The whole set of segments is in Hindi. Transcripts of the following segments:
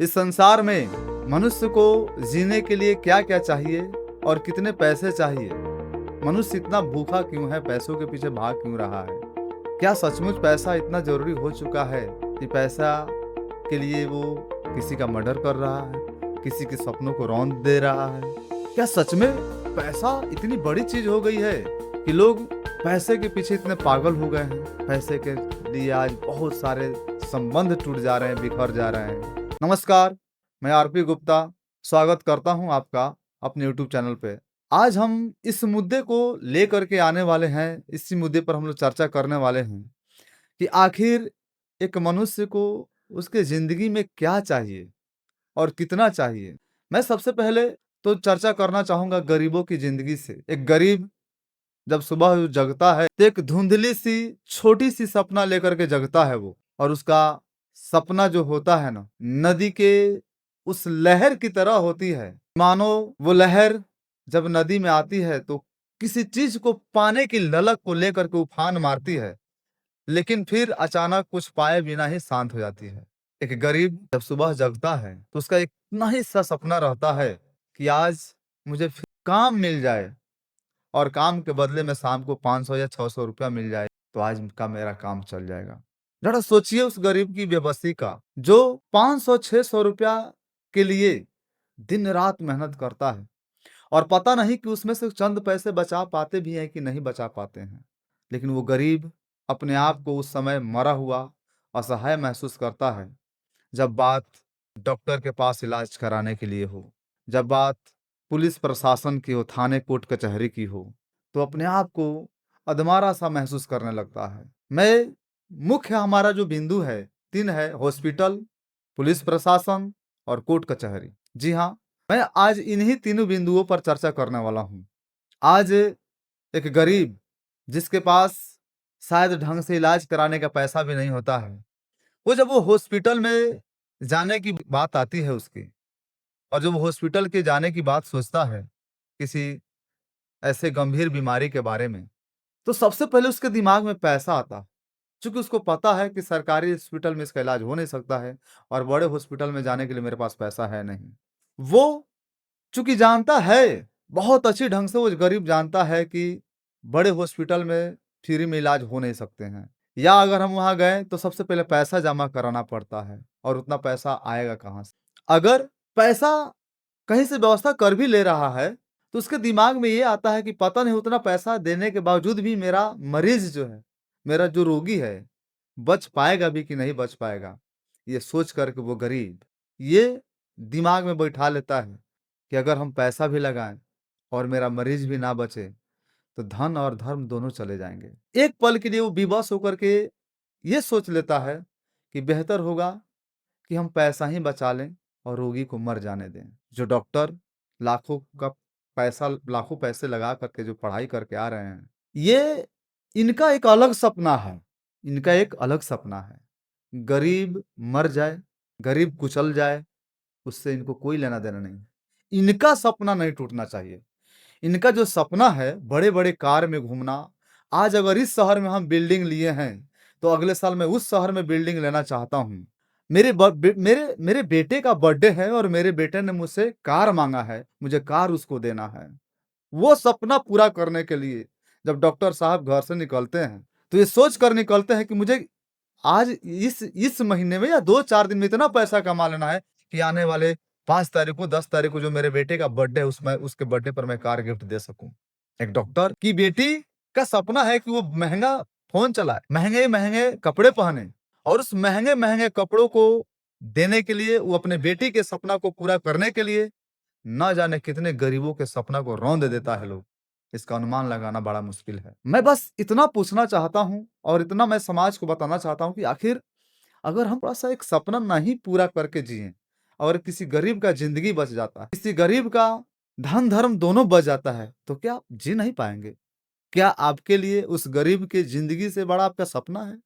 इस संसार में मनुष्य को जीने के लिए क्या क्या चाहिए और कितने पैसे चाहिए? मनुष्य इतना भूखा क्यों है? पैसों के पीछे भाग क्यों रहा है? क्या सचमुच पैसा इतना जरूरी हो चुका है कि पैसा के लिए वो किसी का मर्डर कर रहा है, किसी के सपनों को रौंद दे रहा है? क्या सच में पैसा इतनी बड़ी चीज हो गई है कि लोग पैसे के पीछे इतने पागल हो गए हैं? पैसे के लिए आज बहुत सारे संबंध टूट जा रहे हैं, बिखर जा रहे हैं। नमस्कार, मैं आरपी गुप्ता स्वागत करता हूं आपका अपने यूट्यूब चैनल पे। आज हम इस मुद्दे को लेकर के आने वाले हैं, इसी मुद्दे पर हम लोग चर्चा करने वाले हैं कि आखिर एक मनुष्य को उसके ज़िंदगी में क्या चाहिए और कितना चाहिए। मैं सबसे पहले तो चर्चा करना चाहूँगा गरीबों की ज़िंदगी से। एक गरीब जब सुबह जगता है तो एक धुंधली-सी, छोटी-सी सपना लेकर के जगता है वो, और उसका सपना जो होता है ना, नदी के उस लहर की तरह होती है। मानो वो लहर जब नदी में आती है तो किसी चीज़ को पाने की ललक को लेकर के उफान मारती है, लेकिन फिर अचानक कुछ पाए बिना ही शांत हो जाती है। एक गरीब जब सुबह जगता है तो उसका एक इतना ही सा सपना रहता है कि आज मुझे फिर काम मिल जाए और काम के बदले में शाम को 500 या 600 रुपया मिल जाए तो आज का मेरा काम चल जाएगा। जरा सोचिए उस गरीब की बेबसी का, जो 500-600 रुपया के लिए दिन रात मेहनत करता है और पता नहीं कि उसमें से चंद पैसे बचा पाते भी हैं कि नहीं बचा पाते हैं। लेकिन वो गरीब अपने आप को उस समय मरा हुआ असहाय महसूस करता है जब बात डॉक्टर के पास इलाज कराने के लिए हो, जब बात पुलिस प्रशासन की हो, थाने कोर्ट कचहरी की हो, तो अपने आप को अधमरा-सा महसूस करने लगता है। मुख्य हमारा जो बिंदु है 3 है: हॉस्पिटल, पुलिस प्रशासन और कोर्ट कचहरी। जी हाँ, मैं आज इन्हीं तीनों बिंदुओं पर चर्चा करने वाला हूँ। आज एक गरीब जिसके पास शायद ढंग से इलाज कराने का पैसा भी नहीं होता है, जब वो हॉस्पिटल में जाने की बात आती है उसकी, और जब वो हॉस्पिटल के जाने की बात सोचता है किसी ऐसे गंभीर बीमारी के बारे में, तो सबसे पहले उसके दिमाग में पैसा आता है। चूँकि उसको पता है कि सरकारी हॉस्पिटल में इसका इलाज हो नहीं सकता है और बड़े हॉस्पिटल में जाने के लिए मेरे पास पैसा है नहीं। वो चूँकि जानता है, बहुत अच्छी ढंग से वो गरीब जानता है कि बड़े हॉस्पिटल में फ्री में इलाज हो नहीं सकते हैं, या अगर हम वहाँ गए तो सबसे पहले पैसा जमा कराना पड़ता है और उतना पैसा आएगा कहाँ से? अगर पैसा कहीं से व्यवस्था कर भी ले रहा है, तो उसके दिमाग में ये आता है कि पता नहीं उतना पैसा देने के बावजूद भी मेरा मरीज़ जो है, मेरा जो रोगी है, बच पाएगा भी कि नहीं बच पाएगा। ये सोच कर के वो गरीब ये दिमाग में बैठा लेता है कि अगर हम पैसा भी लगाएँ और मेरा मरीज़ भी ना बचे, तो धन और धर्म दोनों चले जाएँगे। एक पल के लिए वो विवश होकर के ये सोच लेता है कि बेहतर होगा कि हम पैसा ही बचा लें और रोगी को मर जाने दें। जो डॉक्टर लाखों का लाखों पैसे लगा करके जो पढ़ाई करके आ रहे हैं, ये इनका एक अलग सपना है, इनका एक अलग सपना है। गरीब मर जाए, गरीब कुचल जाए, उससे इनको कोई लेना-देना नहीं। इनका सपना नहीं टूटना चाहिए। इनका जो सपना है बड़े-बड़े कार में घूमना, आज अगर इस शहर में हम बिल्डिंग लिए हैं, तो अगले साल मैं उस शहर में बिल्डिंग लेना चाहता हूँ। मेरे बेटे का बर्थडे है और मेरे बेटे ने मुझसे कार माँगा है, मुझे कार उसको देना है। वो सपना पूरा करने के लिए जब डॉक्टर साहब घर से निकलते हैं, तो ये सोच कर निकलते हैं कि मुझे आज इस महीने में या 2-4 दिन में इतना पैसा कमा लेना है कि आने वाले 5 तारीख को, 10 तारीख को जो मेरे बेटे का बर्थडे है उसमें उसके बर्थडे पर मैं कार गिफ्ट दे सकूँ। एक डॉक्टर की बेटी का सपना है कि वो महँगा फ़ोन चलाए, महँगे-महँगे कपड़े पहने, और उस महँगे-महँगे कपड़ों को देने के लिए, वो अपने बेटी के सपना को पूरा करने के लिए ना जाने कितने गरीबों के सपना को रौंद देता है लोग। इसका अनुमान लगाना बड़ा मुश्किल है। मैं बस इतना पूछना चाहता हूँ और इतना मैं समाज को बताना चाहता हूँ कि आखिर अगर हम थोड़ा-सा एक सपना नहीं पूरा करके जिएँ और किसी गरीब का ज़िंदगी बच जाता है, किसी गरीब का धन-धर्म दोनों बच जाता है, तो क्या आप जी नहीं पाएँगे? क्या आपके लिए उस गरीब की ज़िंदगी से बड़ा आपका सपना है?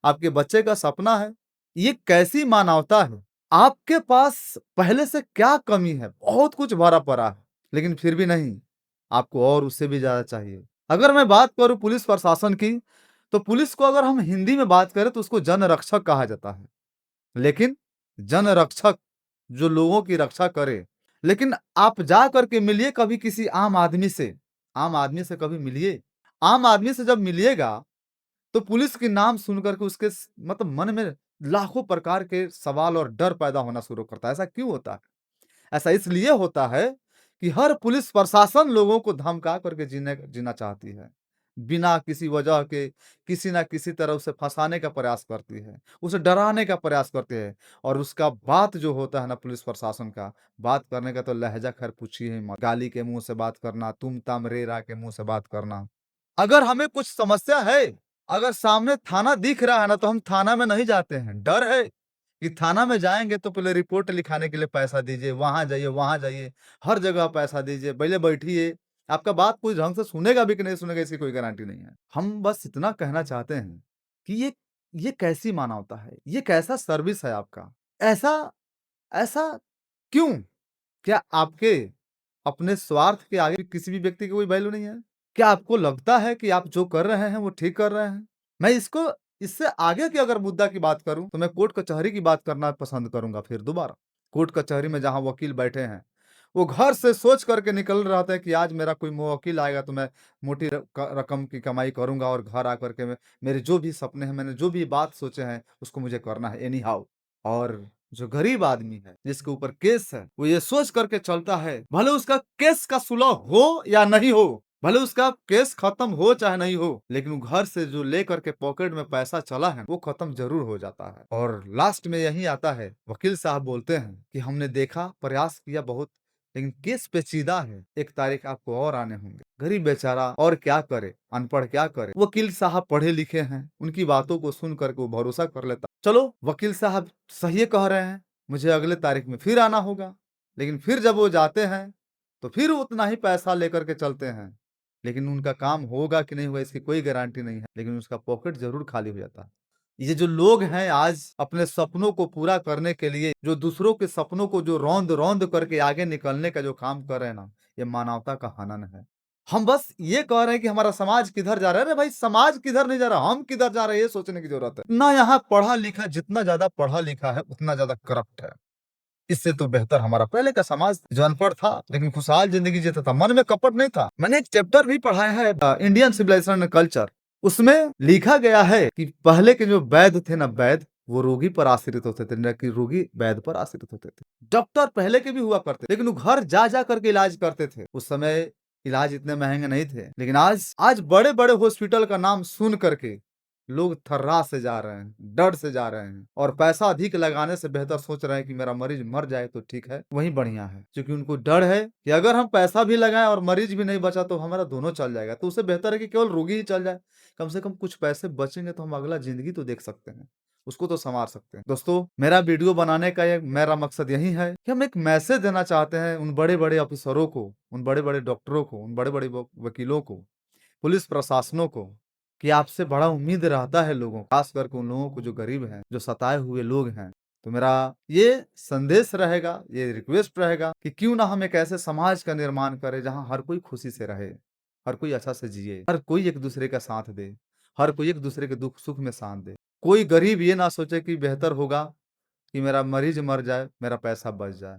आपके बच्चे का सपना है? ये कैसी मानवता है? आपके पास पहले से क्या कमी है? बहुत कुछ भरा पड़ा है, लेकिन फिर भी नहीं, आपको और उससे भी ज़्यादा चाहिए। अगर मैं बात करूँ पुलिस प्रशासन की, तो पुलिस को अगर हम हिंदी में बात करें तो उसको जनरक्षक कहा जाता है। लेकिन जनरक्षक जो लोगों की रक्षा करे। लेकिन आप जा कर के मिलिए कभी किसी आम आदमी से कभी मिलिए। आम आदमी से जब मिलिएगा, तो पुलिस के नाम सुन कर के उसके मतलब मन में लाखों प्रकार के सवाल और डर पैदा होना शुरू करता है। ऐसा क्यों होता है? ऐसा इसलिए होता है कि हर पुलिस प्रशासन लोगों को धमका करके जीना चाहती है। बिना किसी वजह के किसी न किसी तरह उसे फँसाने का प्रयास करती है, उसे डराने का प्रयास करते हैं और उसका बात जो होता है ना पुलिस प्रशासन का, बात करने का तो लहज़ा खैर पूछिए ही मत। गाली के मुँह से बात करना, तुम-ताम, रे-रा के मुँह से बात करना। अगर हमें कुछ समस्या है, अगर सामने थाना दिख रहा है ना, तो हम थाना में नहीं जाते हैं। डर है कि थाना में जाएँगे तो पहले रिपोर्ट लिखाने के लिए पैसा दीजिए, वहाँ जाइए, हर जगह पैसा दीजिए, पहले बैठिए। आपका बात कोई ढंग से सुनेगा भी कि नहीं सुनेगा इसकी कोई गारंटी नहीं है। हम बस इतना कहना चाहते हैं कि ये कैसी मानवता है? ये कैसा सर्विस है आपका? ऐसा ऐसा क्यों? क्या आपके अपने स्वार्थ के आगे किसी भी व्यक्ति की कोई वैल्यू नहीं है? क्या आपको लगता है कि आप जो कर रहे हैं वो ठीक कर रहे हैं? मैं इससे आगे की अगर मुद्दा की बात करूँ तो मैं कोर्ट कचहरी की बात करना पसंद करूँगा फिर दोबारा। कोर्ट कचहरी में जहाँ वकील बैठे हैं, वो घर से सोच करके निकल रहा था कि आज मेरा कोई वकील आएगा तो मैं मोटी रकम की कमाई करूँगा और घर आकर के मेरे जो भी सपने हैं, मैंने जो भी बात सोचे हैं उसको मुझे करना है एनी हाउ। और जो गरीब आदमी है, जिसके ऊपर केस है, वो ये सोच करके चलता है, भले उसका केस का सुलह हो या नहीं हो, भले उसका केस खत्म हो चाहे नहीं हो, लेकिन वो घर से जो लेकर के पॉकेट में पैसा चला है, वो खत्म ज़रूर हो जाता है। और लास्ट में यही आता है, वकील साहब बोलते हैं कि हमने देखा, प्रयास किया बहुत, लेकिन केस पेचीदा है, 1 तारीख आपको और आने होंगे। गरीब बेचारा और क्या करे, अनपढ़ क्या करे? वकील साहब पढ़े लिखे हैं, उनकी बातों को सुन कर के वो भरोसा कर लेता। चलो वकील साहब सही कह रहे हैं, मुझे अगले तारीख में फिर आना होगा। लेकिन फिर जब वो जाते हैं, तो फिर उतना ही पैसा लेकर के चलते हैं। लेकिन उनका काम होगा कि नहीं होगा इसकी कोई गारंटी नहीं है, लेकिन उसका पॉकेट ज़रूर खाली हो जाता है। ये जो लोग हैं आज अपने सपनों को पूरा करने के लिए, जो दूसरों के सपनों को जो रौंद-रौंद करके आगे निकलने का जो काम कर रहे हैं ना, ये मानवता का हनन है। हम बस ये कह रहे हैं कि हमारा समाज किधर जा रहा है। अरे भाई समाज किधर नहीं जा रहा, हम किधर जा रहे हैं ये सोचने की ज़रूरत है। ना यहाँ पढ़ा-लिखा जितना ज़्यादा पढ़ा-लिखा है, उतना ज़्यादा करप्ट है। इससे तो बेहतर हमारा पहले का समाज जो अनपढ़ था लेकिन खुशहाल जिंदगी जीता था, मन में कपट नहीं था। मैंने एक चैप्टर भी पढ़ा है इंडियन सिविलाइजेशन एंड कल्चर, उसमें लिखा गया है कि पहले के जो वैद्य थे ना, वैद्य वो रोगी पर आश्रित होते थे, न कि रोगी वैद्य पर आश्रित होते थे। डॉक्टर पहले के भी हुआ करते, लेकिन वो घर जा जा करके इलाज करते थे। उस समय इलाज इतने महंगे नहीं थे, लेकिन आज बड़े बड़े हॉस्पिटल का नाम सुन करके लोग थर्रा से जा रहे हैं, डर से जा रहे हैं और पैसा अधिक लगाने से बेहतर सोच रहे हैं कि मेरा मरीज मर जाए तो ठीक है, वही बढ़िया है। क्योंकि उनको डर है कि अगर हम पैसा भी लगाएं और मरीज भी नहीं बचा तो हमारा दोनों चल जाएगा, तो उससे बेहतर है कि केवल रोगी ही चल जाए। कम से कम कुछ पैसे बचेंगे तो हम अगला जिंदगी तो देख सकते हैं, उसको तो संवार सकते हैं। दोस्तों, मेरा वीडियो बनाने का मेरा मकसद यही है कि हम एक मैसेज देना चाहते हैं उन बड़े बड़े अफसरों को, उन बड़े बड़े डॉक्टरों को, उन बड़े बड़े वकीलों को, पुलिस प्रशासनों को, कि आपसे बड़ा उम्मीद रहता है लोगों, खास करके उन लोगों को जो गरीब हैं, जो सताए हुए लोग हैं। तो मेरा ये संदेश रहेगा, ये रिक्वेस्ट रहेगा कि क्यों ना हम एक ऐसे समाज का निर्माण करें जहाँ हर कोई खुशी से रहे, हर कोई अच्छा से जिए, हर कोई एक दूसरे का साथ दे, हर कोई एक दूसरे के दुख सुख में साथ दे। कोई गरीब ये ना सोचे कि बेहतर होगा कि मेरा मरीज मर जाए, मेरा पैसा बच जाए।